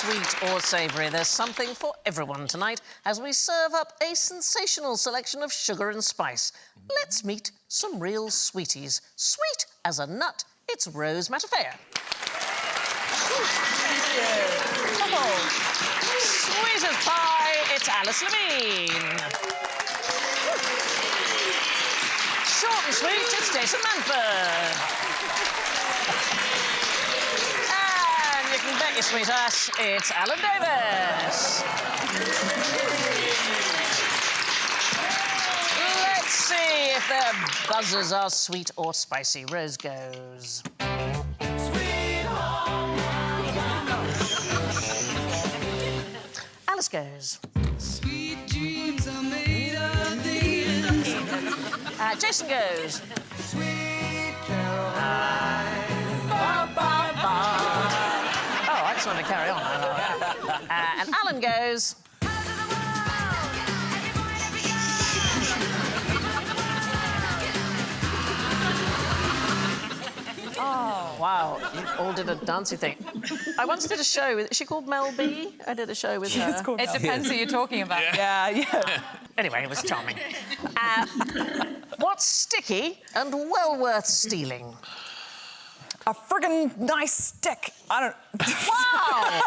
sweet or savoury, there's something for everyone tonight as we serve up a sensational selection of sugar and spice. Let's meet some real sweeties. Sweet as a nut, it's Rose Matafea. Come on. Sweet as pie, it's Alice Levine. Short and sweet, it's Jason Manford. And you can bet your sweet ass, it's Alan Davis. Let's see if their buzzers are sweet or spicy. Rose goes. Alice goes. Sweet dreams are made of these. Jason goes. Sweet Caroline. Ba, ba, ba. Oh, I just want to carry on. And Alan goes. Oh, wow. You all did a dancey thing. I once did a show with... Is she called Mel B? I did a show with her. It's called It depends who you're talking about. Yeah. Anyway, it was charming. What's sticky and well worth stealing? A friggin' nice stick. I don't... Wow!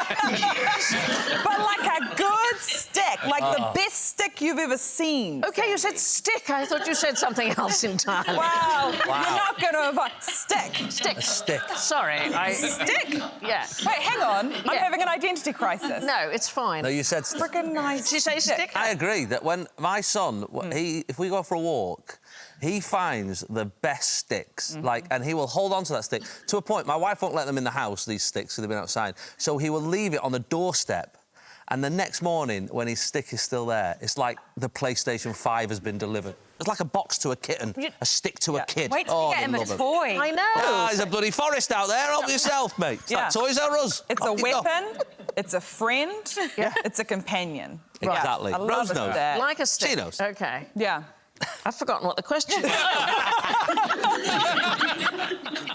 But like a good stick, like the best stick you've ever seen. OK, you said stick. I thought you said something else entirely. Wow. You're not going to avoid... Stick. Stick. A stick. Sorry, I... Stick? Yeah. Wait, hang on. I'm Yeah. having an identity crisis. No, it's fine. No, you said stick. Friggin' nice Did you say stick? I agree that when my son, if we go for a walk, he finds the best sticks, and he will hold on to that stick to a point. My wife won't let them in the house, these sticks, so they've been outside. So he will leave it on the doorstep, and the next morning, when his stick is still there, it's like the PlayStation 5 has been delivered. It's like a box to a kitten, a stick to a kid. Wait till you get they him a love 'em. toy. I know. Ah, there's a bloody forest out there. Help yourself, mate. It's like Toys R Us. It's a Off you go. weapon, it's a friend, it's a companion. Exactly. I love Rose knows. that. Like a stick. She knows. OK. Yeah. I've forgotten what the question was.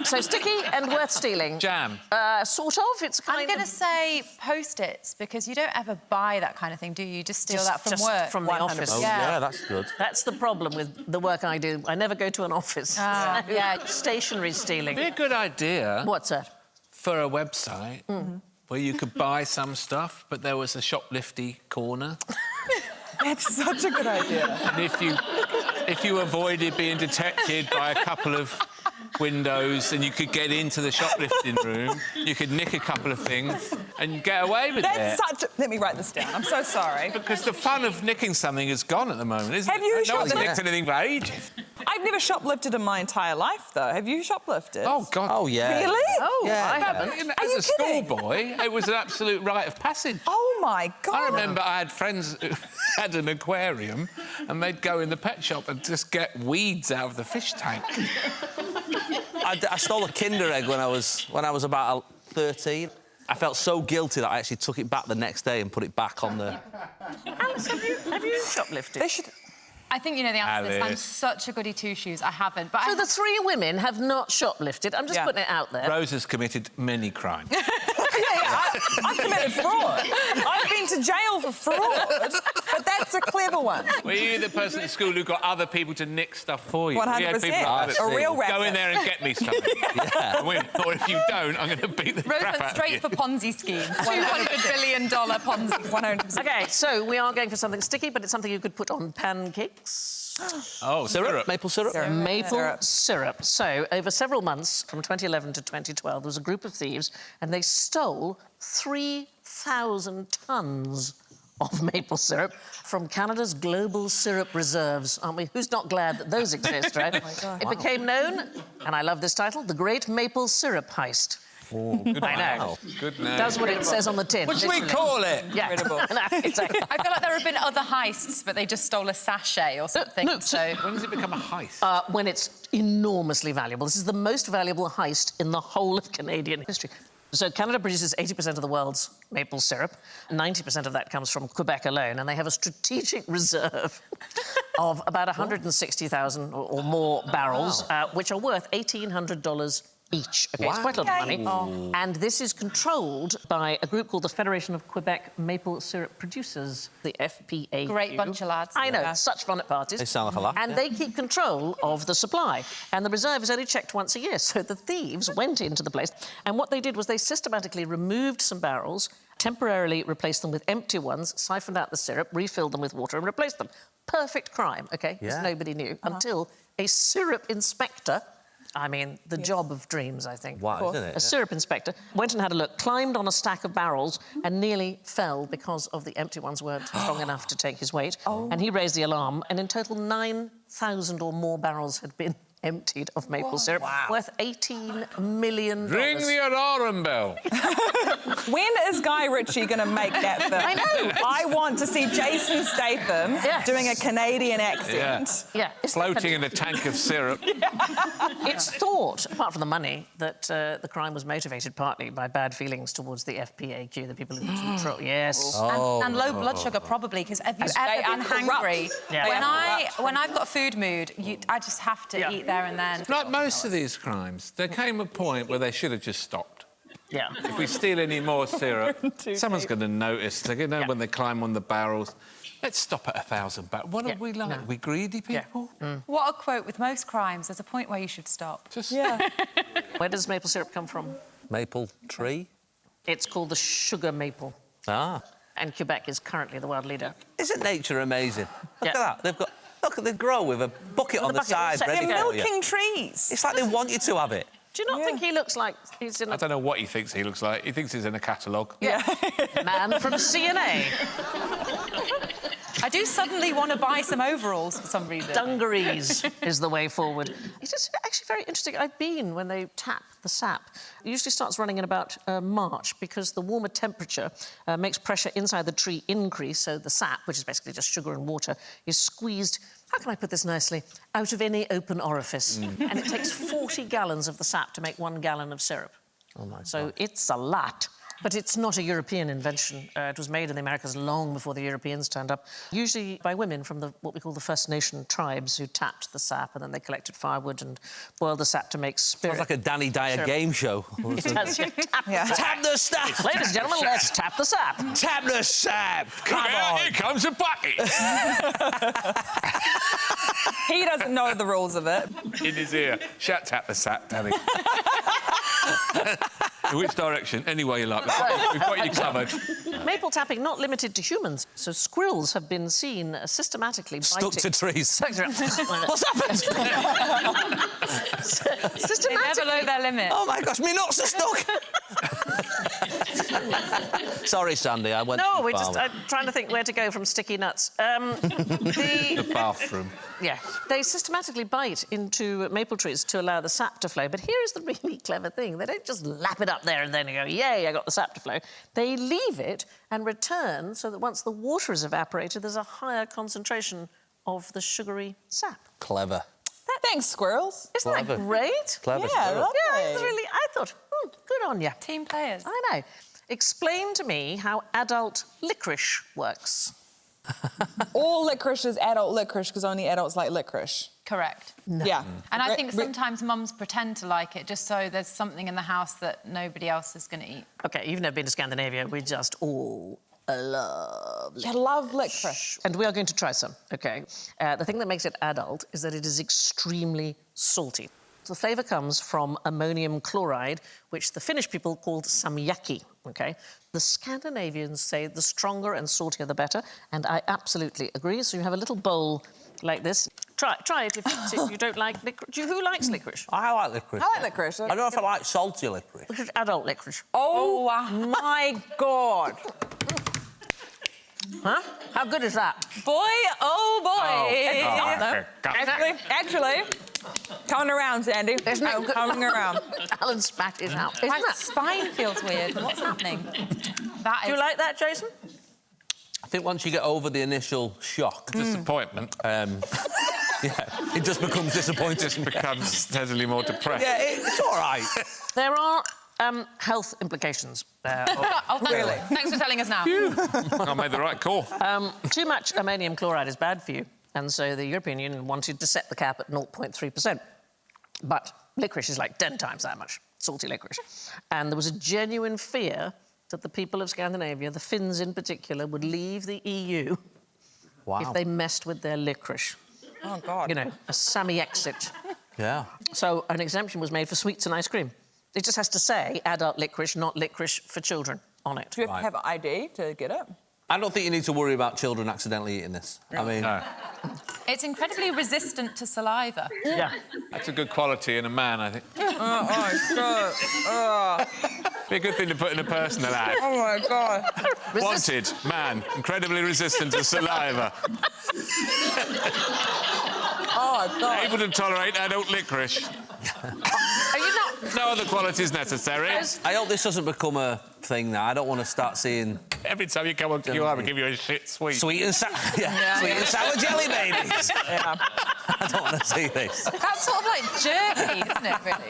So sticky and worth stealing. Jam. Sort of. It's kind I'm going to say Post-its, because you don't ever buy that kind of thing, do you? You just steal that from just work. from the 100%. office. Oh, yeah, that's good. That's the problem with the work I do. I never go to an office. Yeah. Stationery stealing. Be a good idea What's that? for a website where you could buy some stuff, but there was a shoplifty corner. That's such a good idea. And if you avoided being detected by a couple of windows and you could get into the shoplifting room, you could nick a couple of things and get away with That's it. such a... Let me write this down. I'm so sorry. Because the fun of nicking something is gone at the moment, isn't Have it? you No one's shoplifted? nicked anything for ages. I've never shoplifted in my entire life, though. Have you shoplifted? Oh, God. Oh, yeah. Really? Oh, Yeah. I haven't. Are you As a kidding? schoolboy, it was an absolute rite of passage. Oh, my God. I remember I had friends who had an aquarium and they'd go in the pet shop and just get weeds out of the fish tank. I stole a Kinder Egg when I was about 13. I felt so guilty that I actually took it back the next day and put it back on the... Alice, have you shoplifted? They should... I think you know the answer to this. I'm Alice. such a goody two-shoes. I haven't. But So the three women have not shoplifted. I'm just Yeah. putting it out there. Rose has committed many crimes. I committed fraud. I've been to jail for fraud, but that's a clever one. Were you the person at school who got other people to nick stuff for you? 100%. We had people like that. A real Go racket. in there and get me something. Or if you don't, I'm going to beat the Rose crap went out of straight you. for Ponzi scheme. $200 billion Ponzi. 100%. OK, so we are going for something sticky, but it's something you could put on pancakes. Oh, syrup. Maple syrup? Maple syrup. So, over several months, from 2011 to 2012, there was a group of thieves, and they stole 3,000 tonnes of maple syrup from Canada's global syrup reserves, aren't we? Who's not glad that those exist, right? Oh, my God. It became known, and I love this title, the Great Maple Syrup Heist. Good I know. Good name. Does what it says on the tin. What should we literally. call it? Yeah. Incredible. No, exactly. I feel like there have been other heists, but they just stole a sachet or something. no, so When does it become a heist? When it's enormously valuable. This is the most valuable heist in the whole of Canadian history. So Canada produces 80% of the world's maple syrup. 90% of that comes from Quebec alone, and they have a strategic reserve of about 160,000 or more barrels, which are worth $1,800 each. OK, it's quite a lot of money. And this is controlled by a group called the Federation of Quebec Maple Syrup Producers, the FPAQ. Great bunch of lads. I know, such fun at parties. They sound like a laugh. And they keep control of the supply. And the reserve is only checked once a year. So the thieves went into the place, and what they did was they systematically removed some barrels, temporarily replaced them with empty ones, siphoned out the syrup, refilled them with water and replaced them. Perfect crime, OK? Because nobody knew until a syrup inspector, I mean, the job of dreams, I think. Wow, isn't it? A syrup inspector went and had a look, climbed on a stack of barrels and nearly fell because of the empty ones weren't strong enough to take his weight. And he raised the alarm, and in total 9,000 or more barrels had been emptied of maple syrup, worth $18 million. Ring the alarm bell. When is Guy Ritchie going to make that film? I know. I want to see Jason Statham doing a Canadian accent. Yeah. Floating in a tank of syrup. It's thought, apart from the money, that the crime was motivated partly by bad feelings towards the FPAQ, the people in control. Yes. And low blood sugar, probably, because have you ever been hungry? Yeah. When I've got food mood, I just have to eat there and then. Like most of these crimes, there came a point where they should have just stopped. Yeah. If we steal any more syrup, someone's going to notice. They're going to know when they climb on the barrels. Let's stop at 1,000 barrels. What are we like? No. Are we greedy people? What a quote with most crimes. There's a point where you should stop. Where does maple syrup come from? Maple tree? It's called the sugar maple. Ah. And Quebec is currently the world leader. Isn't nature amazing? Look at Yeah. that. They've got... Look, they grow with a bucket on the bucket, side they're ready They're for you. milking trees. It's like they want you to have it. Do you not think he looks like he's in I a don't know what he thinks he looks like. He thinks he's in a catalogue. man from CNA? I do suddenly want to buy some overalls for some reason. Dungarees is the way forward. It is actually very interesting. I've been when they tap the sap. It usually starts running in about March because the warmer temperature makes pressure inside the tree increase, so the sap, which is basically just sugar and water, is squeezed, how can I put this nicely, out of any open orifice. And it takes 40 gallons of the sap to make 1 gallon of syrup. Oh, my God. So it's a lot. But it's not a European invention. It was made in the Americas long before the Europeans turned up, usually by women from what we call the First Nation tribes who tapped the sap and then they collected firewood and boiled the sap to make spirit. Sounds like a Danny Dyer game show. It does, yeah. Tap the sap! Ladies and gentlemen, let's tap the sap. Tap the sap! Come on! Here comes a bucket. He doesn't know the rules of it. In his ear. Shout tap the sap, Danny. In which direction? Any way you like. We've got you covered. Maple tapping not limited to humans, so squirrels have been seen systematically biting... Stuck to trees. What's happened? They never know their limit. Oh, my gosh, me nuts are stuck! Sorry, Sandy, I went No, too far. I'm trying to think where to go from sticky nuts. The bathroom. Yeah, they systematically bite into maple trees to allow the sap to flow. But here's the really clever thing. They don't just lap it up there and then go, yay, I got the sap to flow. They leave it and return so that once the water is evaporated, there's a higher concentration of the sugary sap. Clever. Thanks, squirrels. Isn't that Clever. great? Clever. Yeah, squirrel. lovely. Yeah, it's really... I thought, good on you. Team players. I know. Explain to me how adult licorice works. All licorice is adult licorice because only adults like licorice. Correct. Yeah. And I think sometimes mums pretend to like it just so there's something in the house that nobody else is going to eat. OK, you've never been to Scandinavia. We just all love I love licorice. And we are going to try some, OK? The thing that makes it adult is that it is extremely salty. The flavour comes from ammonium chloride, which the Finnish people called samjaki, OK? The Scandinavians say the stronger and saltier the better, and I absolutely agree. So you have a little bowl like this. Try it if you don't like licorice. Who likes licorice? I like licorice. I like licorice. I don't know if I like salty licorice. Which is adult licorice. Oh, my God. Huh? How good is that? Boy, oh, boy. Oh, Actually, coming around, Sandy. Isn't it good? Coming around. Alan spat it out. Isn't My that? spine feels weird. What's happening? That is... Do you like that, Jason? I think once you get over the initial shock, Disappointment. yeah, it just becomes disappointing. Just becomes steadily more depressed. Yeah, it's all right. There are health implications. Oh, really? Thanks for telling us now. I made the right call. Too much ammonium chloride is bad for you, and so the European Union wanted to set the cap at 0.3%. But licorice is like 10 times that much, salty licorice. And there was a genuine fear that the people of Scandinavia, the Finns in particular, would leave the EU if they messed with their licorice. Oh, God. You know, a Sammy exit. Yeah. So an exemption was made for sweets and ice cream. It just has to say adult licorice, not licorice for children on it. Do you have to have ID to get it? I don't think you need to worry about children accidentally eating this. I mean... No. It's incredibly resistant to saliva. Yeah. That's a good quality in a man, I think. Be a good thing to put in a personal ad. Oh, my God. Wanted, man, incredibly resistant to saliva. Oh, God. Able to tolerate adult licorice. Are you not? No other qualities necessary. I hope this doesn't become a thing now. I don't want to start seeing... Every time you come on QR, we give you a shit sweet. Sweet and sour jelly babies. Yeah. I don't want to see this. That's sort of like jerky, isn't it, really?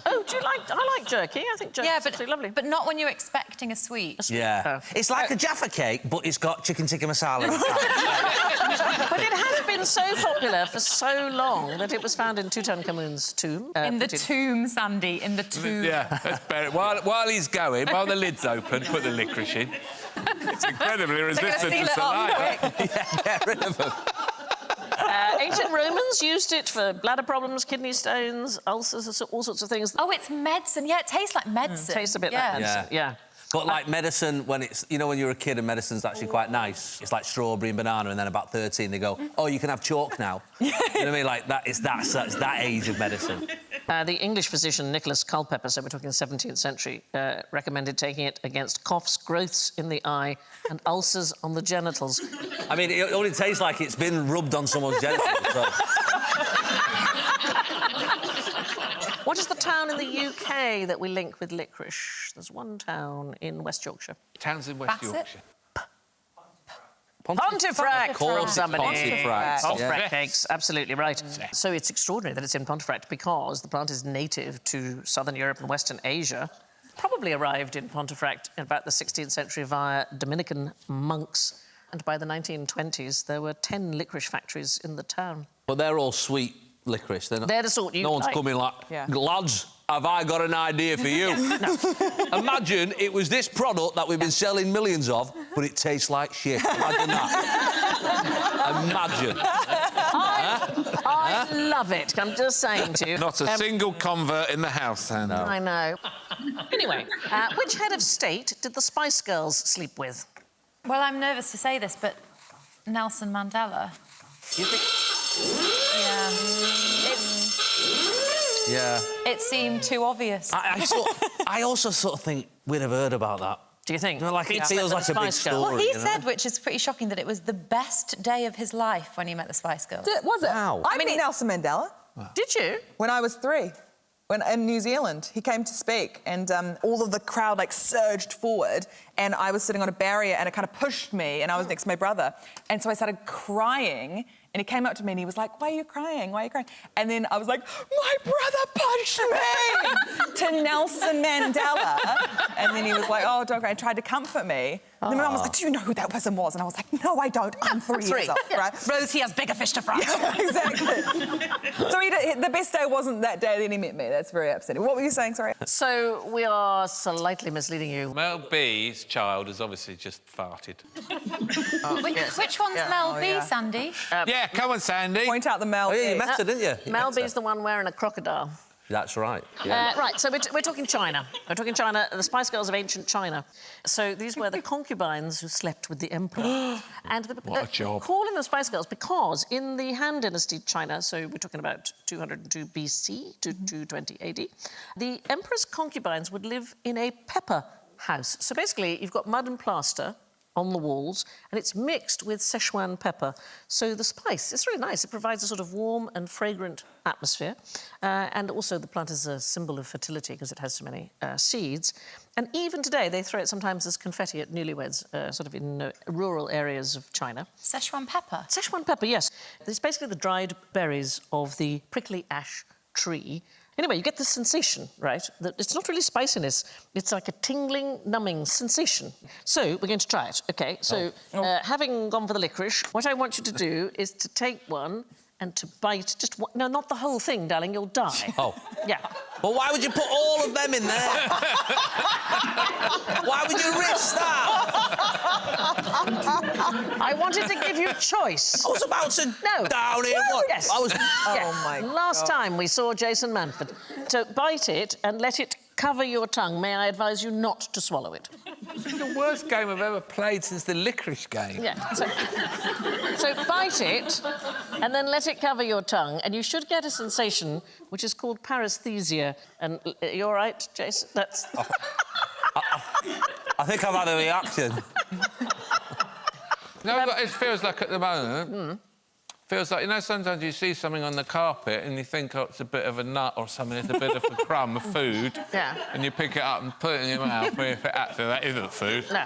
Oh, do you like... I like jerky. I think jerky's absolutely lovely. But not when you're expecting a sweet. Yeah. It's like a Jaffa cake, but it's got chicken tikka masala. But it has been so popular for so long that it was found in Tutankhamun's tomb. In the tomb, Sandy, in the tomb. Yeah, let's bury it. While he's going, while the lid's open, put the licorice in. It's incredibly resistant to saliva. Yeah, get rid of them. Ancient Romans used it for bladder problems, kidney stones, ulcers, all sorts of things. Oh, it's medicine. Yeah, it tastes like medicine. Tastes a bit like medicine. Yeah. But like medicine, when it's, you know, when you're a kid and medicine's actually quite nice, it's like strawberry and banana, and then about 13 they go, oh, you can have chalk now. You know what I mean? Like that, it's that age of medicine. The English physician Nicholas Culpeper, so we're talking the 17th century, recommended taking it against coughs, growths in the eye, and ulcers on the genitals. I mean, it only tastes like it's been rubbed on someone's genitals. So. What is the town in the UK that we link with licorice? There's one town in West Yorkshire. Towns in West Bassett? Yorkshire. Pontefract, Of course, it's somebody. Pontefract. Pontefract Yeah. cakes, absolutely right. So it's extraordinary that it's in Pontefract because the plant is native to southern Europe and Western Asia. Probably arrived in Pontefract in about the 16th century via Dominican monks. And by the 1920s, there were 10 licorice factories in the town. But they're all sweet licorice. They're the sort you No one's like. coming like, lads, have I got an idea for you? Imagine it was this product that we've been selling millions of, but it tastes like shit. Imagine that. Imagine. I love it. I'm just saying to you. Not a single convert in the house, Anne. No. I know. Anyway, which head of state did the Spice Girls sleep with? Well, I'm nervous to say this, but Nelson Mandela. You think... Yeah. Yeah. It seemed too obvious. I also sort of think we'd have heard about that. Do you think? You know, like it feels like a big story. Well, he you know? said, which is pretty shocking, that it was the best day of his life when he met the Spice Girls. Was it? Wow. I met Nelson Mandela. Did you? When I was 3. When in New Zealand, he came to speak, and all of the crowd like surged forward, and I was sitting on a barrier, and it kind of pushed me, and I was next to my brother, and so I started crying, and he came up to me and he was like, "Why are you crying? Why are you crying?" And then I was like, "My brother punched me!" to Nelson Mandela, and then he was like, "Oh, don't cry," and tried to comfort me. And then my mum was like, "Do you know who that person was?" And I was like, "No, I don't. I'm 3 years old, right?" Rose, he has bigger fish to fry. Exactly. So the best day wasn't that day that he met me. That's very upsetting. What were you saying? Sorry. So we are slightly misleading you. Mel B's child has obviously just farted. Which one's Mel B, Sandy? Yeah, come on, Sandy. Point out the Mel. Oh, yeah, you met her, didn't you? Mel B's the one wearing a crocodile. That's right. Yeah. Right, so we're talking China. We're talking China, the Spice Girls of ancient China. So these were the concubines who slept with the emperor. And What a job. calling them Spice Girls because in the Han Dynasty China, so we're talking about 202 BC to 220 AD, the emperor's concubines would live in a pepper house. So basically, you've got mud and plaster on the walls, and it's mixed with Sichuan pepper. So the spice, it's really nice. It provides a sort of warm and fragrant atmosphere. And also the plant is a symbol of fertility because it has so many seeds. And even today, they throw it sometimes as confetti at newlyweds, sort of in rural areas of China. Szechuan pepper. Szechuan pepper, yes. It's basically the dried berries of the prickly ash tree. Anyway, you get this sensation, right? That it's not really spiciness. It's like a tingling, numbing sensation. So we're going to try it, OK? So having gone for the licorice, what I want you to do is to take one and to bite just one... No, not the whole thing, darling, you'll die. Oh. Yeah. Well, why would you put all of them in there? Why would you risk that? I wanted to give you a choice. I was about to down here. What? Yes. I was... Yes. my Last God. time we saw Jason Manford. To bite it and let it cover your tongue, may I advise you not to swallow it? This is the worst game I've ever played since the licorice game. Yeah. So bite it and then let it cover your tongue, and you should get a sensation which is called paresthesia. And you all right, Jason? That's... I think I've had a reaction. No, what it feels like at the moment... Feels like, you know, sometimes you see something on the carpet and you think, oh, it's a bit of a nut or something, it's a bit of a crumb of food. Yeah. And you pick it up and put it in your mouth, but if it actually, that isn't food. No.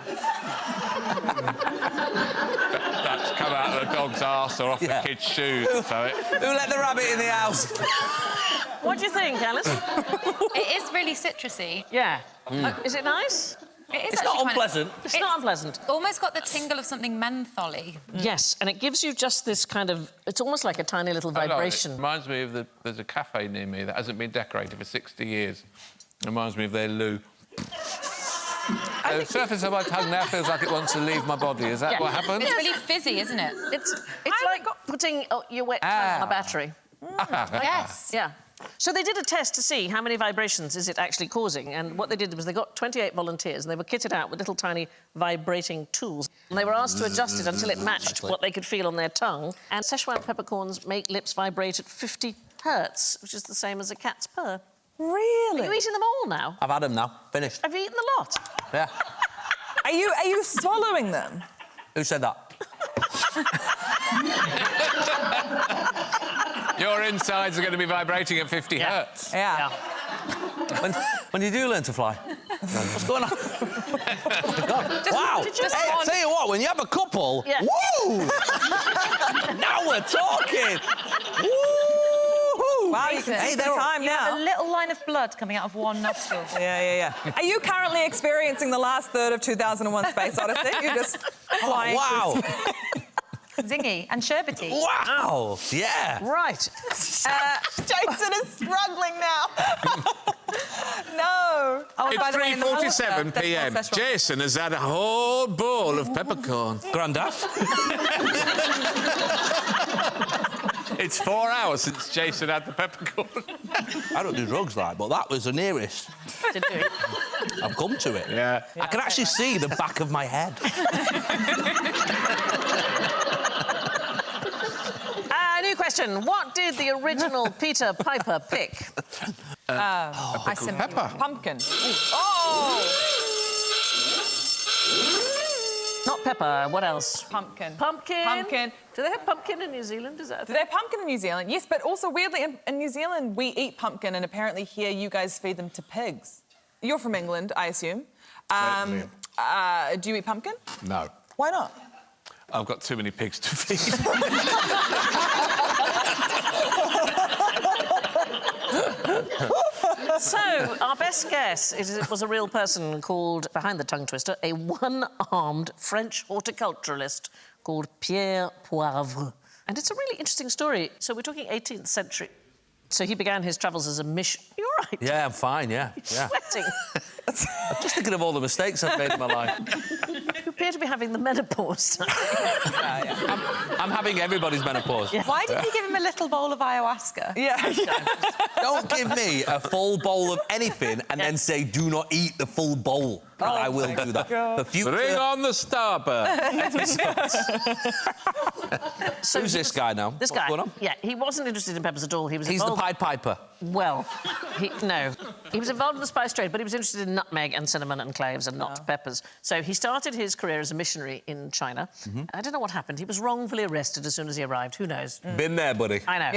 That's come out of the dog's arse or off the kid's shoes or something. Who let the rabbit in the house? What do you think, Alice? It is really citrusy. Yeah. Is it nice? It is It's not actually unpleasant. It's not unpleasant. Almost got the tingle of something mentholy. Yes, and it gives you just this kind of... It's almost like a tiny little vibration. It reminds me of there's a cafe near me that hasn't been decorated for 60 years. It reminds me of their loo. The surface of my tongue now feels like it wants to leave my body. Is that what happens? It's really fizzy, isn't it? It's like putting your wet tongue on a battery. Yes. Yeah. So they did a test to see how many vibrations is it actually causing, and what they did was they got 28 volunteers and they were kitted out with little tiny vibrating tools, and they were asked to adjust it until it matched what they could feel on their tongue. And Sichuan peppercorns make lips vibrate at 50 hertz, which is the same as a cat's purr. Really? Are you eating them all now? I've had them now. Finished. Have you eaten the lot? Yeah. Are you swallowing them? Who said that? Your insides are going to be vibrating at 50 hertz. Yeah. When you do learn to fly. What's going on? Wow. Hey, I tell you what, when you have a couple... Yeah. Woo! Now we're talking! Woo! Wow, you can see the time You have a now. little line of blood coming out of one nostril. Yeah. Are you currently experiencing the last third of 2001 Space Odyssey? You're just flying. Wow! Zingy and sherbety. Wow! Yeah! Right. Jason is struggling now. No. Oh, by It's the way, in the water, 3:47 there's p.m. more Szechuan. Jason has had a whole bowl of peppercorn. Grandad? It's 4 hours since Jason had the peppercorn. I don't do drugs, like, but that was the nearest To do. I've come to it. Yeah. I can actually see the back of my head. New question. What did the original Peter Piper pick? I simply... pepper. Pumpkin. Oh! Not pepper. What else? Pumpkin. Pumpkin. Pumpkin. Do they have pumpkin in New Zealand? Is that a thing? They're pumpkin in New Zealand, yes, but also weirdly in New Zealand we eat pumpkin, and apparently here you guys feed them to pigs. You're from England, I assume. Certainly. Do you eat pumpkin? No. Why not? I've got too many pigs to feed. So, our best guess is it was a real person called, behind the tongue twister, a one-armed French horticulturalist called Pierre Poivre. And it's a really interesting story. So we're talking 18th century. So he began his travels as a mission... You're right. Yeah, I'm fine, yeah. Sweating. I'm just thinking of all the mistakes I've made in my life. You appear to be having the menopause. I'm having everybody's menopause. Yeah. Why did you give him a little bowl of ayahuasca? Yeah. Don't give me a full bowl of anything and then say, do not eat the full bowl. I will do that. For future... Bring on the starburst. So Who's this guy now? This What's guy. going on? Yeah, he wasn't interested in peppers at all. He was He's the involved... Pied Piper. Well, no. He was involved in the spice trade, but he was interested in nutmeg and cinnamon and cloves and not peppers. So he started his career as a missionary in China. I don't know what happened. He was wrongfully arrested as soon as he arrived. Who knows? Been there, buddy. I know.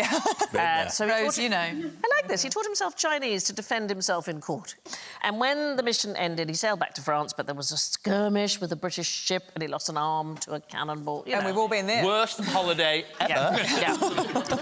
So he Rose, taught... you know. I like this. He taught himself Chinese to defend himself in court. And when the mission ended, he sailed back to France, but there was a skirmish with a British ship and he lost an arm to a cannonball. You And know. we've all been there. Worst holiday ever. Yeah.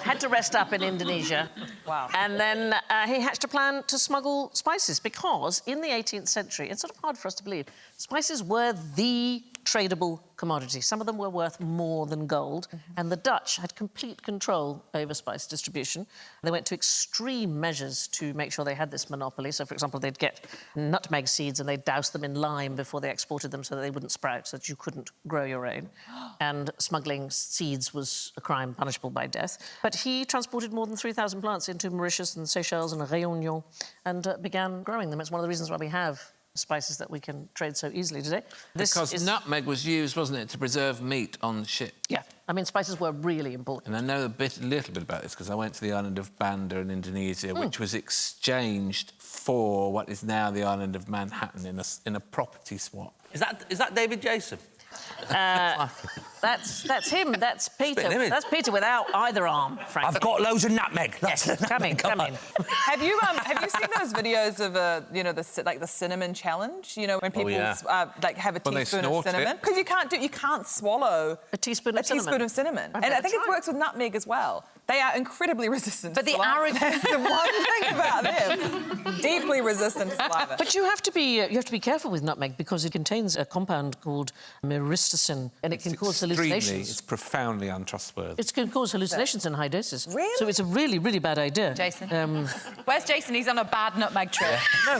Had to rest up in Indonesia. Wow. And then he hatched a plan to smuggle spices because in the 18th century, it's sort of hard for us to believe, spices were the tradable commodity. Some of them were worth more than gold, and the Dutch had complete control over spice distribution. They went to extreme measures to make sure they had this monopoly. So, for example, they'd get nutmeg seeds and they'd douse them in lime before they exported them so that they wouldn't sprout, so that you couldn't grow your own. And smuggling seeds was a crime punishable by death. But he transported more than 3,000 plants into Mauritius and Seychelles and Réunion and began growing them. It's one of the reasons why we have spices that we can trade so easily today. Because nutmeg was used, wasn't it, to preserve meat on ship? Yeah, I mean, spices were really important. And I know a little bit about this because I went to the island of Banda in Indonesia, which was exchanged for what is now the island of Manhattan in a property swap. Is that David Jason? That's him. That's Peter. Spit him in. That's Peter without either arm, frankly. I've got loads of nutmeg. Yes, come in. Have you seen those videos of the cinnamon challenge? You know, when people have a teaspoon of cinnamon, because you can't swallow a teaspoon of cinnamon. And I think it works with nutmeg as well. They are incredibly resistant. But the arrogance. That's the one thing about them. Deeply resistant to saliva. But you have to be careful with nutmeg because it contains a compound called myristicin, and it can cause hallucinations. It's profoundly untrustworthy. It can cause hallucinations in high doses. Really? So it's a really, really bad idea. Jason. Where's Jason? He's on a bad nutmeg trip. No,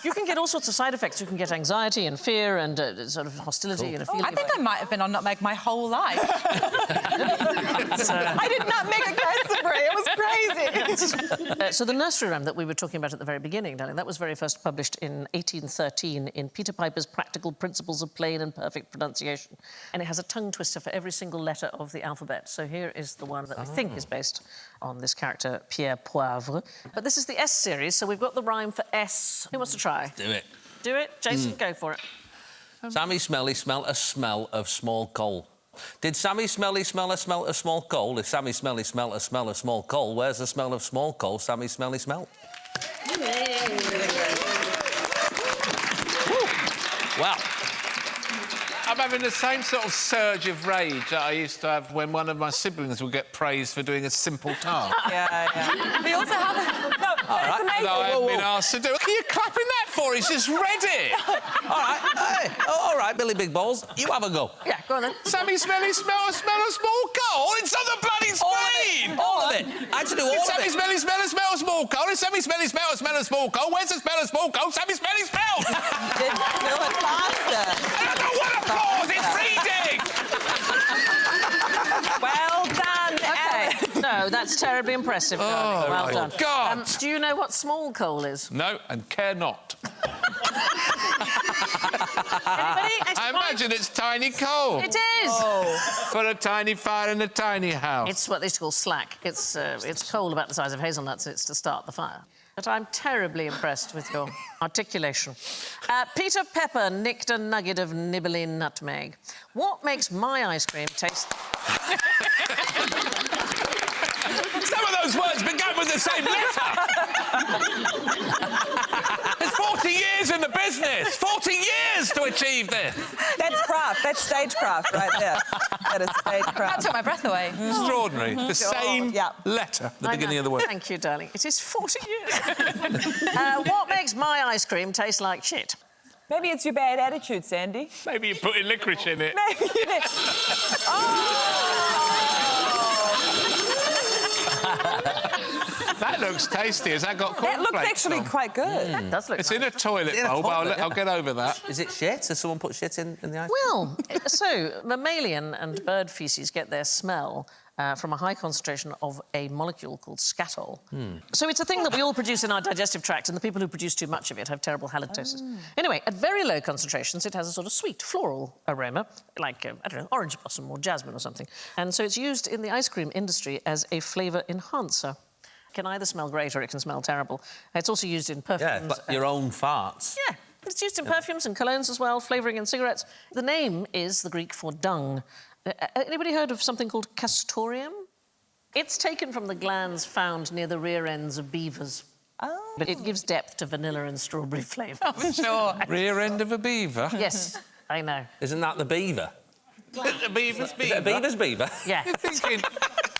you can get all sorts of side effects. You can get anxiety and fear and sort of hostility and a feeling. I think I might have been on nutmeg my whole life. I did nutmeg a Glastonbury. It was crazy. So the nursery rhyme that we were talking about at the very beginning, darling, that was very first published in 1813 in Peter Piper's Practical Principles of Plain and Perfect Pronunciation. And it has a tongue twister for every single letter of the alphabet. So here is the one that we think is based on this character, Pierre Poivre. But this is the S series, so we've got the rhyme for S. Who wants to try? Do it. Do it? Jason, go for it. Sammy Smelly smelt a smell of small coal. Did Sammy Smelly smell a smell of small coal? If Sammy Smelly smelt a smell of small coal, where's the smell of small coal Sammy Smelly smelt? Well, I'm having the same sort of surge of rage that I used to have when one of my siblings would get praised for doing a simple task. Yeah. We also have... No, all right. it's amazing. No, I haven't been asked to do it. What are you clapping that for? He's just read it. all right. Hey, all right, Billy Big Balls, you have a go. Yeah, go on then. Sammy Smelly smell a smell of small coal. It's on the bloody screen. All of it. I had to do all of Sammy it. Smelly smell a smell of small coal. If Sammy Smelly smell a smell of small coal, where's the smell of small coal Sammy Smelly smelled? Did do it faster. I don't want applause. It's reading. Well done, Alex. No, that's terribly impressive, darling. Well my done. God. Do you know what small coal is? No, and care not. Anybody? I imagine it's tiny coal. It is. For a tiny fire in a tiny house. It's what they used to call slack. It's coal about the size of hazelnuts. It's to start the fire. But I'm terribly impressed with your articulation. Peter Pepper nicked a nugget of nibbly nutmeg. What makes my ice cream taste... Some of those words began with the same letter. There's 40 years in the business. 40 years to achieve this. That's craft. That's stagecraft right there. That is stagecraft. That took my breath away. Extraordinary. The same letter at the beginning of the word. Thank you, darling. It is 40 years. What makes my ice cream taste like shit? Maybe it's your bad attitude, Sandy. Maybe you put in licorice in it. Maybe you did. That looks tasty. Has that got cornflakes That looks actually on? quite good. That does look It's nice. in a toilet in a bowl, toilet, but I'll get over that. Is it shit? Has someone put shit in the ice? Well, so mammalian and bird feces get their smell from a high concentration of a molecule called scatol. So it's a thing that we all produce in our digestive tract, and the people who produce too much of it have terrible halitosis. Anyway, at very low concentrations, it has a sort of sweet floral aroma, like, I don't know, orange blossom or jasmine or something. And so it's used in the ice cream industry as a flavour enhancer. It can either smell great or it can smell terrible. It's also used in perfumes. Yeah, but your own farts. Yeah, it's used in perfumes and colognes as well, flavouring in cigarettes. The name is the Greek for dung. Anybody heard of something called castoreum? It's taken from the glands found near the rear ends of beavers. Oh. But it gives depth to vanilla and strawberry flavour. I'm sure. Rear end of a beaver? Yes, I know. Isn't that the beaver? The beaver's Is it a beaver's beaver? Yeah. Thinking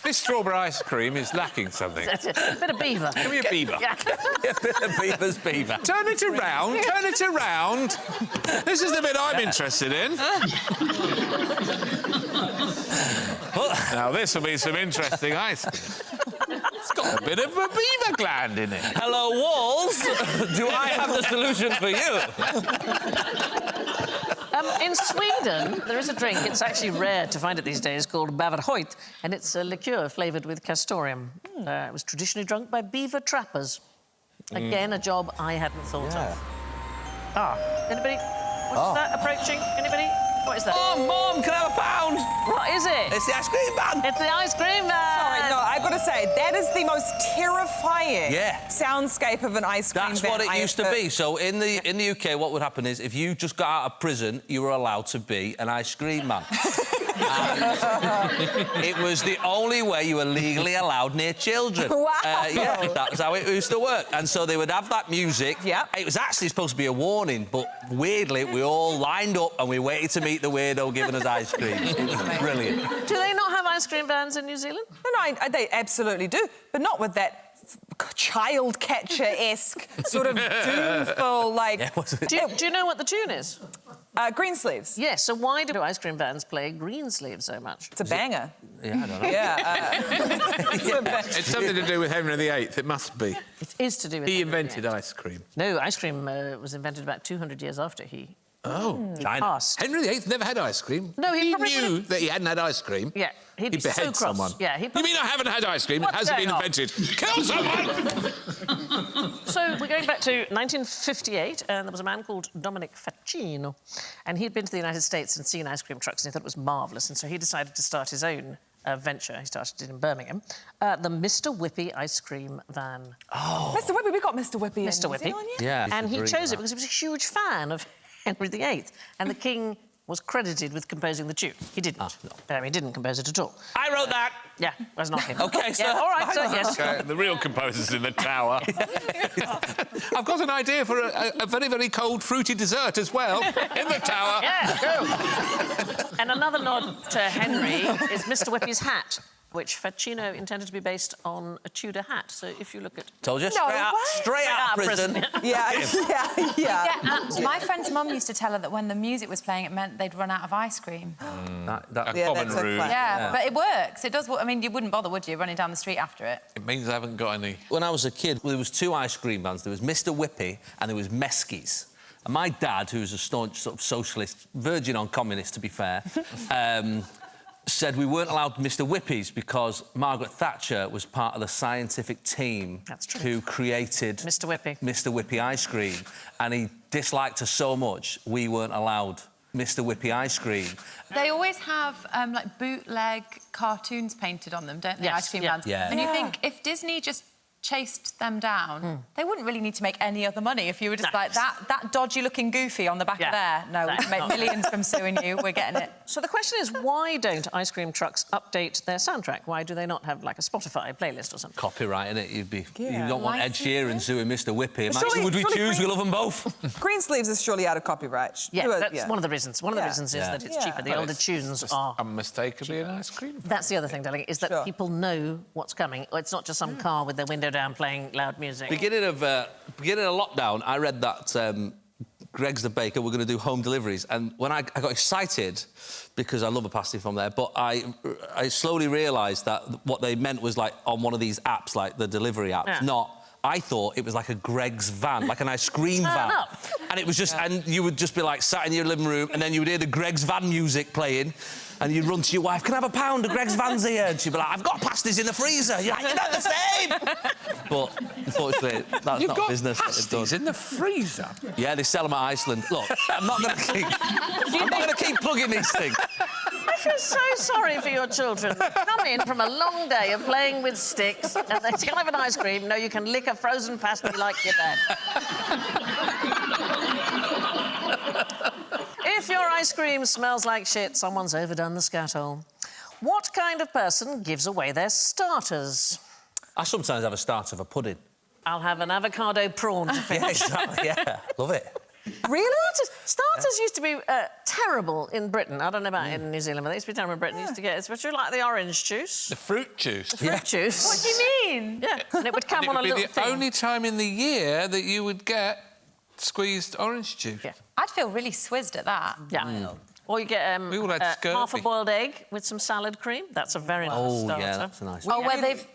This strawberry ice cream is lacking something. A bit of beaver. Give me a beaver. Yeah. A bit of beaver's beaver. Turn it around, turn it around. This is the bit I'm interested in. Now, this will be some interesting ice cream. It's got a bit of a beaver gland in it. Hello, walls. Do I have the solution for you? In Sweden, there is a drink, it's actually rare to find it these days, called bäverhöjt, and it's a liqueur flavoured with castoreum. It was traditionally drunk by beaver trappers. Again, a job I hadn't thought of. Anybody? What's that approaching? Anybody? What is that? Oh, Mum, can I have a pound? What is it? It's the ice cream van. It's the ice cream van! Sorry, no, I've got to say, that is the most terrifying soundscape of an ice cream That's van what it I used have to heard. be. So in the UK, what would happen is if you just got out of prison, you were allowed to be an ice cream man. And it was the only way you were legally allowed near children. Wow. Yeah, that was how it used to work. And so they would have that music. Yep. It was actually supposed to be a warning, but weirdly, we all lined up and we waited to meet the weirdo giving us ice cream. It was brilliant. Do they not have ice cream vans in New Zealand? No, they absolutely do, but not with that child catcher-esque sort of doomful, like... Yeah, what's it? Do you know what the tune is? Green sleeves. Yes, so why do ice cream vans play green sleeves so much? It's a banger. Yeah, I don't know. Yeah. It's something to do with Henry VIII, it must be. It is to do with... He invented ice cream. No, ice cream was invented about 200 years after he passed. Henry VIII never had ice cream. No, he probably knew would've- that he hadn't had ice cream. Yeah, he'd be so behead cross. someone. Yeah, You mean I haven't had ice cream? It hasn't been going on? invented. Kill someone! So we're going back to 1958, and there was a man called Dominic Facchino, and he'd been to the United States and seen ice cream trucks, and he thought it was marvellous, and so he decided to start his own venture. He started it in Birmingham, the Mr. Whippy ice cream van. Oh. Mr. Whippy, we got Mr. Whippy in Mr. New Whippy. Zealand, yeah? Yeah. And he Agreed chose with it because he was a huge fan of Henry VIII, and the king was credited with composing the tune. He didn't. He didn't compose it at all. I wrote that. Yeah, that's not him. OK, sir. Yeah, all right, so yes. The real composer's in the tower. I've got an idea for a very, very cold, fruity dessert as well, in the tower. Yeah, go. And another nod to Henry is Mr. Whippy's hat, which Facchino intended to be based on a Tudor hat. So if you look at... Told you, No straight out of prison. Yeah. My friend's mum used to tell her that when the music was playing, it meant they'd run out of ice cream. A Yeah, common that's a rule. classic. Yeah, but it works. It does. I mean, you wouldn't bother, would you, running down the street after it? It means I haven't got any. When I was a kid, there was two ice cream vans. There was Mr. Whippy and there was Meskies. And my dad, who's a staunch sort of socialist, verging on communist, to be fair, said we weren't allowed Mr. Whippies because Margaret Thatcher was part of the scientific team who created Mr. Whippy. Mr. Whippy ice cream. And he disliked her so much, we weren't allowed Mr. Whippy ice cream. They always have, like, bootleg cartoons painted on them, don't they, Yes, ice cream yeah. vans? Yeah. And you think, if Disney just chased them down, they wouldn't really need to make any other money if you were just No. like, that dodgy-looking goofy on the back of there. No, we can make millions from suing you, we're getting it. So the question is, why don't ice cream trucks update their soundtrack? Why do they not have, like, a Spotify playlist or something? Copyright, innit? You Yeah. don't want Ed Sheeran suing Mr. Whippy. Surely- Would we surely choose? We Green- love them both. Green sleeves is surely out of copyright. Yeah, Do it- that's one of the reasons. One of the reasons is Yeah. that it's Yeah. cheaper. The Well, older it's tunes just are... unmistakably an ice cream. That's the other thing, darling, is that Sure. people know what's coming. It's not just some car with their window down playing loud music. Beginning of lockdown, I read that Greg's the baker were going to do home deliveries, and when I got excited because I love a pasty from there, but I slowly realised that what they meant was like on one of these apps, like the delivery apps, Yeah. not. I thought it was like a Greg's van, like an ice cream van. up. And it was just, and you would just be like sat in your living room, and then you would hear the Greg's van music playing, and you'd run to your wife, "Can I have a pound of Greg's van's here?" And she'd be like, "I've got pasties in the freezer." You're like, "You're not the same." But unfortunately, that's You've not got business. that they've done. pasties in the freezer. Yeah, they sell them at Iceland. Look, I'm not going to keep plugging these things. I feel so sorry for your children. Come in from a long day of playing with sticks, and they can have an ice cream. No, you can lick a frozen pasty like your dad. If your ice cream smells like shit, someone's overdone the scatole. What kind of person gives away their starters? I sometimes have a start of a pudding. I'll have an avocado prawn to finish. Yeah, exactly, yeah. Love it. Really? Starters used to be terrible in Britain. I don't know about in New Zealand, but they used to be terrible in Britain. You used to get, especially like the orange juice. The fruit juice. Fruit juice. What do you mean? Yeah, and it would come And it on a would be little the thing. only time in the year that you would get squeezed orange juice. Yeah. I'd feel really swizzed at that. Yeah. Or you get We all had half a scurvy. boiled egg with some salad cream. That's a very nice starter. yeah, that's a nice Oh, one. where they've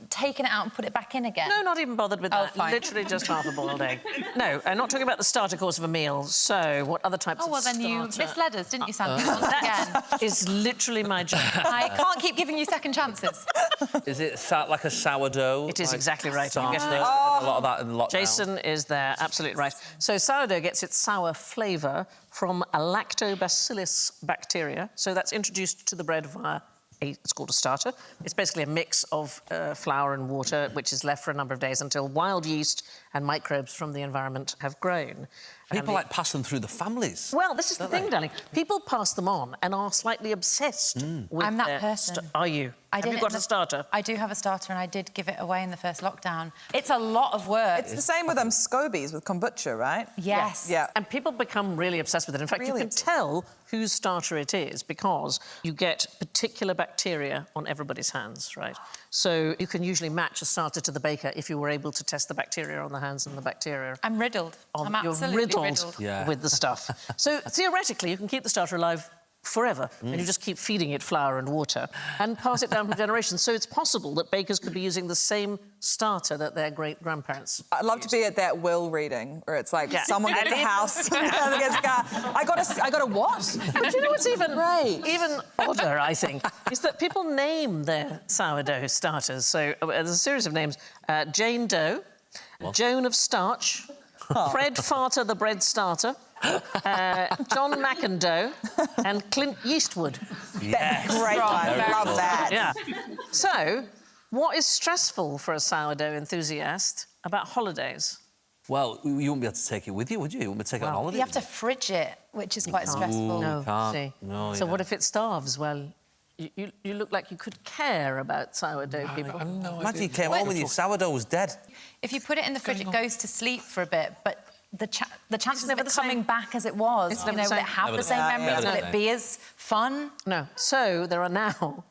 taken it out and put it back in again. No, not even bothered with Oh, that. fine. Literally just half a boiled egg. No, I'm not talking about the starter course of a meal. So, what other types Oh, of well, then you starter? misled us, didn't you, Sandra? Once again. Is literally my job. I can't keep giving you second chances. Is it like a sourdough? It is like, exactly right. starter? I'm guessing A lot of that in lockdown. Jason is there, absolutely right. So sourdough gets its sour flavour from a lactobacillus bacteria. So that's introduced to the bread via it's called a starter. It's basically a mix of flour and water, which is left for a number of days until wild yeast and microbes from the environment have grown. People like pass them through the families. Well, this is the thing, darling. People pass them on and are slightly obsessed with I'm that their person. Are you? Have you got a starter? I do have a starter, and I did give it away in the first lockdown. It's a lot of work. It's the same with scobies with kombucha, right? Yes. Yeah. And people become really obsessed with it. In fact, Really you can obsessed. tell whose starter it is because you get particular bacteria on everybody's hands, right? So you can usually match a starter to the baker if you were able to test the bacteria on the hands and the bacteria I'm riddled. on I'm absolutely you're riddled. Yeah. with the stuff. So theoretically, you can keep the starter alive forever, and you just keep feeding it flour and water and pass it down from generations. So it's possible that bakers could be using the same starter that their great-grandparents. I'd love to be at that will reading where it's like Yeah. someone gets a house, another gets a car. I got a what? But you know what's even Right. even odder, I think, is that people name their sourdough starters. So there's a series of names: Jane Doe, Joan of Starch, Fred Farter the bread starter, John McIndoe, and Clint Yeastwood. Yes. Great one. Love that. Yeah. So, what is stressful for a sourdough enthusiast about holidays? Well, you wouldn't be able to take it with you, would you? You wouldn't be able to take it on holiday. You have to fridge it, which is quite stressful. No, can't. see. No, So yeah. what if it starves? Well, you look like you could care about sourdough people. Imagine you came home and your sourdough was dead. If you put it in the fridge, it goes to sleep for a bit, but the chances of never it the same. coming back as it was, It's you never know, the will it same. have Never the the same same. memories? Never Will the it be as fun? No. So there are now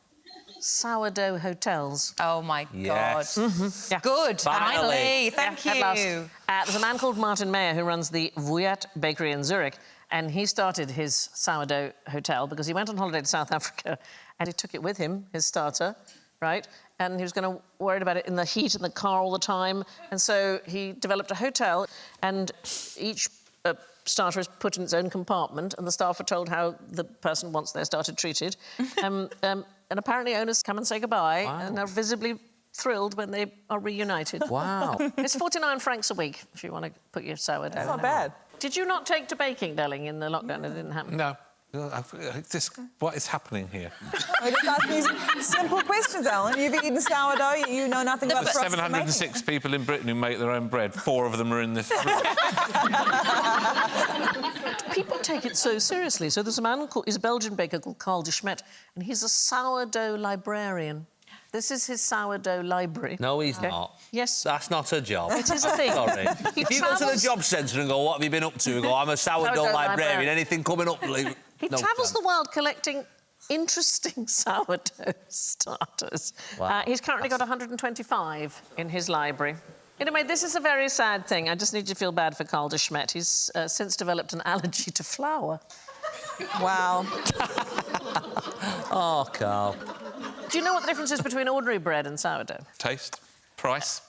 sourdough hotels. Oh, my Yes. God. Yeah. Good. Finally. Thank At last. you. There's a man called Martin Mayer who runs the Vuyat Bakery in Zurich, and he started his sourdough hotel because he went on holiday to South Africa and he took it with him, his starter, right? And he was going to worried about it in the heat in the car all the time, and so he developed a hotel, and each starter is put in its own compartment, and the staff are told how the person wants their starter treated. And apparently owners come and say goodbye and are visibly thrilled when they are reunited. Wow. It's 49 francs a week if you want to put your sourdough. That's not bad. Did you not take to baking, darling, in the lockdown? It didn't happen. No. What is happening here? We're just asking you simple questions, Alan. You've eaten sourdough, you know nothing about the There's process of making it. 706 people in Britain who make their own bread. 4 of them are in this room. People take it so seriously. So there's a man called, he's a Belgian baker called Carl de Smet, and he's a sourdough librarian. This is his sourdough library. No, he's not. Yes. That's not a job. It is a thing. Sorry. He If you go to the travels- job centre and go, what have you been up to? And go, I'm a sourdough Sourdough librarian. librarian. Anything coming up? He travels the world collecting interesting sourdough starters. Wow. He's currently got 125 in his library. Anyway, this is a very sad thing. I just need you to feel bad for Carl de Smet. He's since developed an allergy to flour. Wow. Oh, Carl. Do you know what the difference is between ordinary bread and sourdough? Taste? Price?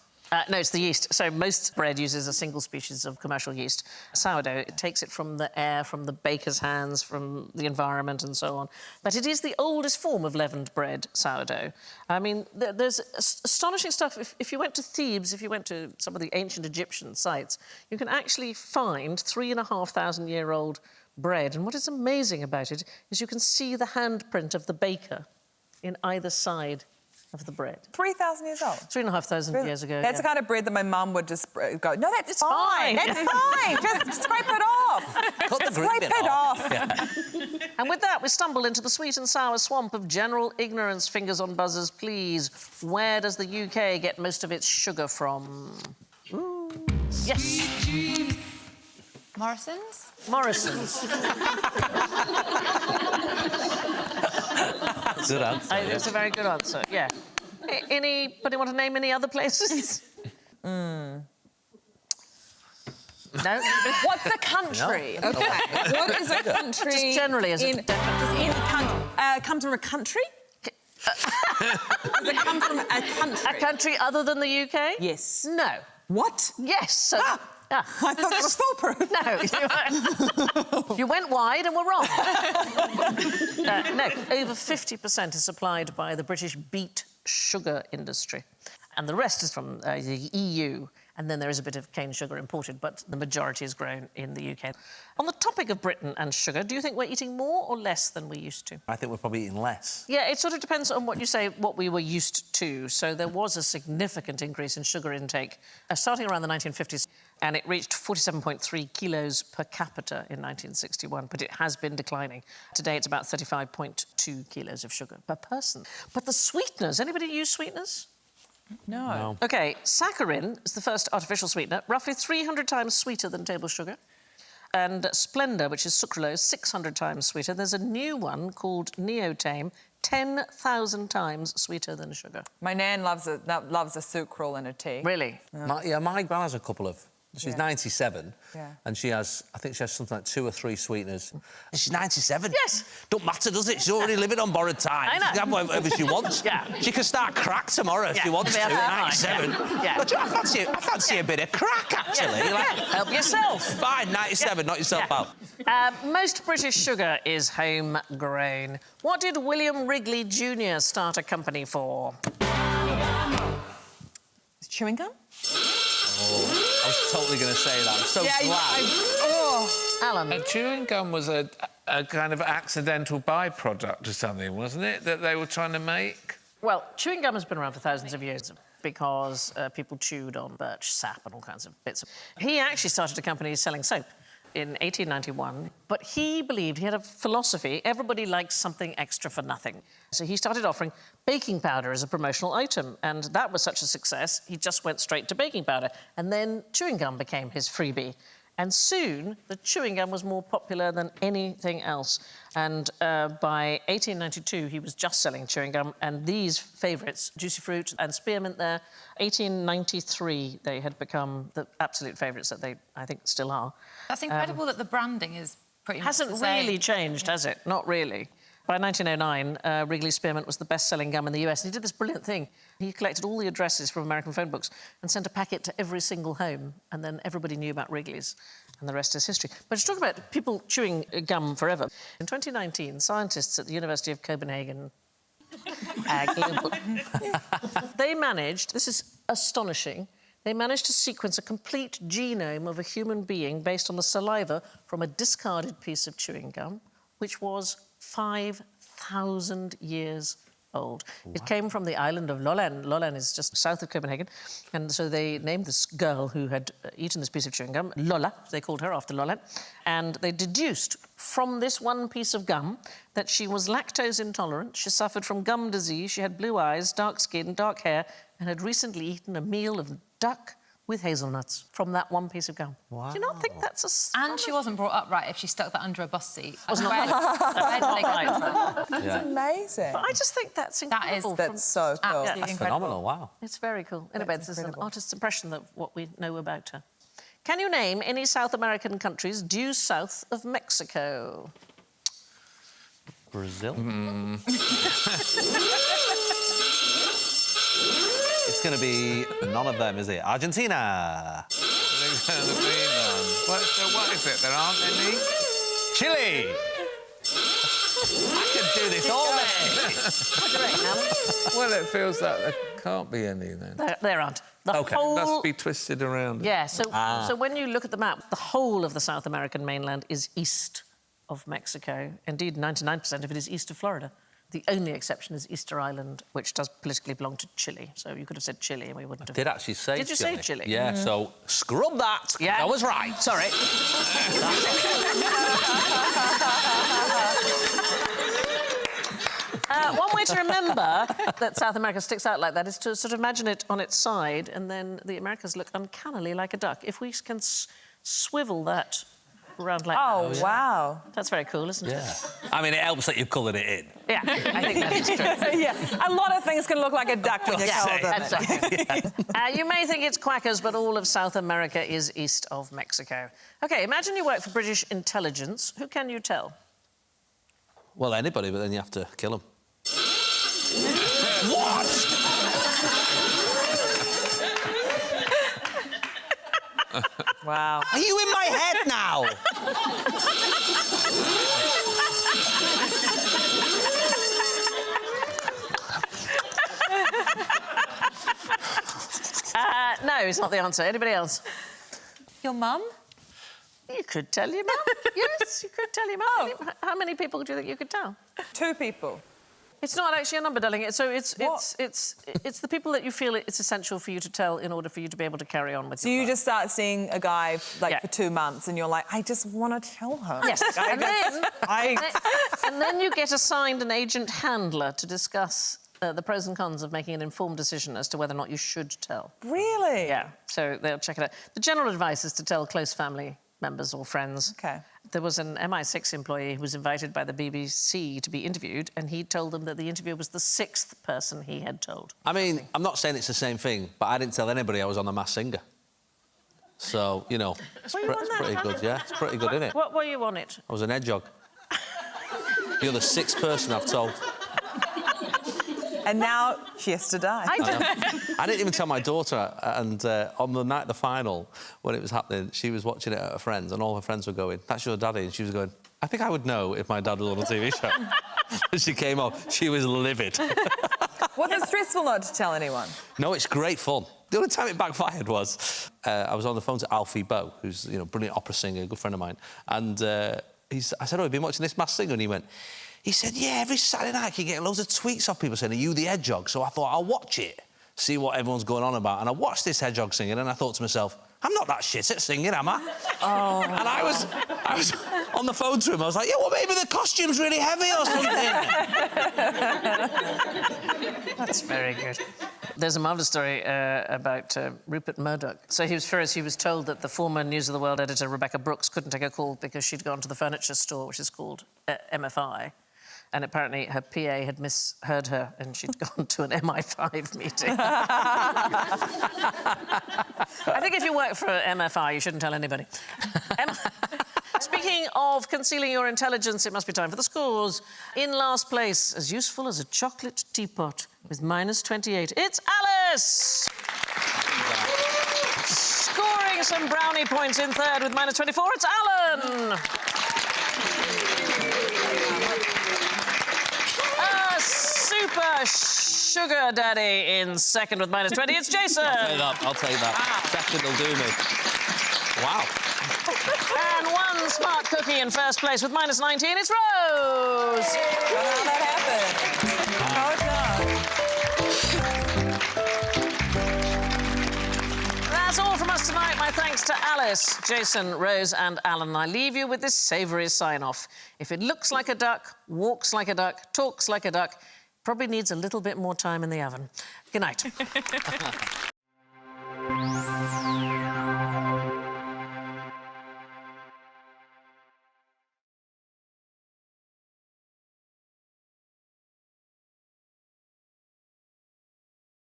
No, it's the yeast. So most bread uses a single species of commercial yeast. Sourdough, it takes it from the air, from the baker's hands, from the environment and so on. But it is the oldest form of leavened bread, sourdough. I mean, there's astonishing stuff. If you went to Thebes, if you went to some of the ancient Egyptian sites, you can actually find 3,500-year-old bread. And what is amazing about it is you can see the handprint of the baker in either side of the bread. 3,000 years old. 3,500 years ago. That's yeah. the kind of bread that my mum would just go, no, that's fine. fine. That's fine. Just scrape it off. Cut the green Scrape bit it off. off. And with that, we stumble into the sweet and sour swamp of general ignorance. Fingers on buzzers, please. Where does the UK get most of its sugar from? Ooh. Yes. Morrison's? Morrison's. Good answer. It's a very good answer, yeah. Anybody want to name any other places? No? What's a country? No. Okay. What is a country? Just generally as a in, does any comes from a country? Does it come from a country? A country other than the UK? Yes. No. What? Yes. So, Ah! yeah. I thought it was foolproof. No, you went wide and were wrong. No, over 50% is supplied by the British beet sugar industry. And the rest is from the EU. And then there is a bit of cane sugar imported, but the majority is grown in the UK. On the topic of Britain and sugar, do you think we're eating more or less than we used to? I think we're probably eating less. Yeah, it sort of depends on what you say, what we were used to. So there was a significant increase in sugar intake starting around the 1950s, and it reached 47.3 kilos per capita in 1961, but it has been declining. Today it's about 35.2 kilos of sugar per person. But the sweeteners, anybody use sweeteners? No. OK, saccharin is the first artificial sweetener, roughly 300 times sweeter than table sugar. And Splenda, which is sucralose, 600 times sweeter. There's a new one called Neotame, 10,000 times sweeter than sugar. My nan loves a sucral in her tea. Really? My gran has a couple of... She's 97, and she has, I think she has something like 2 or 3 sweeteners. And she's 97? Yes. Don't matter, does it? She's already living on borrowed time. I know. She can have whatever she wants. Yeah. She can start crack tomorrow if she wants to, at 97. Yeah. But I fancy a bit of crack, actually. Yeah. Like, Help yourself. Fine, 97, knock yourself out. Most British sugar is homegrown. What did William Wrigley Jr. start a company for? Is chewing gum? I was totally going to say that. I'm so glad. Alan. Chewing gum was a kind of accidental byproduct or something, wasn't it, that they were trying to make? Well, chewing gum has been around for thousands of years because people chewed on birch sap and all kinds of bits. He actually started a company selling soap in 1891, but he believed, he had a philosophy, everybody likes something extra for nothing. So he started offering baking powder as a promotional item, and that was such a success, he just went straight to baking powder. And then chewing gum became his freebie. And soon, the chewing gum was more popular than anything else. And by 1892, he was just selling chewing gum, and these favourites, Juicy Fruit and Spearmint there, 1893, they had become the absolute favourites that they, I think, still are. That's incredible that the branding is pretty much Hasn't the same. really changed, has it? Not really. By 1909, Wrigley Spearmint was the best-selling gum in the US. And he did this brilliant thing. He collected all the addresses from American phone books and sent a packet to every single home, and then everybody knew about Wrigley's, and the rest is history. But to talk about people chewing gum forever, in 2019, scientists at the University of Copenhagen they managed, this is astonishing, they managed to sequence a complete genome of a human being based on the saliva from a discarded piece of chewing gum, which was 5,000 years old. Wow. It came from the island of Lolland. Lolland is just south of Copenhagen. And so they named this girl who had eaten this piece of chewing gum, Lola. They called her after Lolland. And they deduced from this one piece of gum that she was lactose intolerant, she suffered from gum disease, she had blue eyes, dark skin, dark hair, and had recently eaten a meal of duck with hazelnuts from that one piece of gum. Wow. Do you not think that's a... And she wasn't brought up right if she stuck that under a bus seat. Was not right. That's amazing. But I just think that's incredible. That's so cool. Absolutely That's phenomenal, wow. It's very cool. In a bed, there's an artist's impression of what we know about her. Can you name any South American countries due south of Mexico? Brazil? It's going to be none of them, is it? Argentina. What is it? There aren't any? Chile. I could do this all day. What do you reckon, Alan? Well, it feels like there can't be any then. There aren't. The OK. whole... Must be twisted around. Yeah, so when you look at the map, the whole of the South American mainland is east of Mexico. Indeed, 99% of it is east of Florida. The only exception is Easter Island, which does politically belong to Chile. So you could have said Chile and we wouldn't have... Did actually say Did you say Chile? Yeah, so scrub that. Yeah. I was right. Sorry. One way to remember that South America sticks out like that is to sort of imagine it on its side, and then the Americas look uncannily like a duck. If we can swivel that round like Oh, wow. That's very cool, isn't it? Yeah. I mean, it helps that you've coloured it in. Yeah, I think that is true. Yeah, a lot of things can look like a duck when you Yeah, colour them. exactly. You may think it's quackers, but all of South America is east of Mexico. OK, imagine you work for British intelligence. Who can you tell? Well, anybody, but then you have to kill them. What? Wow. Are you in my head now? No, it's not the answer. Anybody else? Your mum? You could tell your mum. Yes, you could tell your mum. How many people do you think you could tell? 2 people. It's not actually a number, darling. So it's What? it's the people that you feel it's essential for you to tell in order for you to be able to carry on with So your you life. just start seeing a guy, like, Yeah. for 2 months, and you're like, I just want to tell her. Yes, and then, I... and then you get assigned an agent handler to discuss the pros and cons of making an informed decision as to whether or not you should tell. Really? Yeah, so they'll check it out. The general advice is to tell close family members or friends. OK. There was an MI6 employee who was invited by the BBC to be interviewed, and he told them that the interviewer was the 6th person he had told. I mean, I'm not saying it's the same thing, but I didn't tell anybody I was on The Masked Singer. So, you know, it's, Were you on it's that, pretty Hannah? good, yeah. It's pretty good, isn't it? What were you on it? I was an hedgehog. You're the 6th person I've told. And now she has to die. I didn't even tell my daughter, and on the night of the final, when it was happening, she was watching it at her friends, and all her friends were going, "That's your daddy," and she was going, "I think I would know if my dad was on a TV show." And she came off, she was livid. Was it stressful not to tell anyone? No, it's great fun. The only time it backfired was I was on the phone to Alfie Bow, who's, you know, a brilliant opera singer, a good friend of mine, and I said, "Oh, have you been watching this Masked Singer?" And he said, "Yeah, every Saturday night I keep getting loads of tweets off people saying, 'Are you the hedgehog?' So I thought, I'll watch it, see what everyone's going on about." And I watched this hedgehog singing, and I thought to myself, I'm not that shit at singing, am I? Oh. And I was on the phone to him. I was like, "Yeah, well, maybe the costume's really heavy or something." That's very good. There's a marvellous story about Rupert Murdoch. So he was furious. He was told that the former News of the World editor, Rebecca Brooks, couldn't take a call because she'd gone to the furniture store, which is called MFI. And apparently her PA had misheard her and she'd gone to an MI5 meeting. I think if you work for MFI, you shouldn't tell anybody. Speaking of concealing your intelligence, it must be time for the scores. In last place, as useful as a chocolate teapot with -28, it's Alice! Scoring some brownie points in third with -24, it's Alan! A super sugar daddy in second with -20, it's Jason! I'll take that. Second will do me. Wow. And one smart cookie in first place with -19, it's Rose! How that happened? No, it's not. That's all from us tonight. My thanks to Alice, Jason, Rose and Alan. I leave you with this savoury sign-off. If it looks like a duck, walks like a duck, talks like a duck, probably needs a little bit more time in the oven. Good night.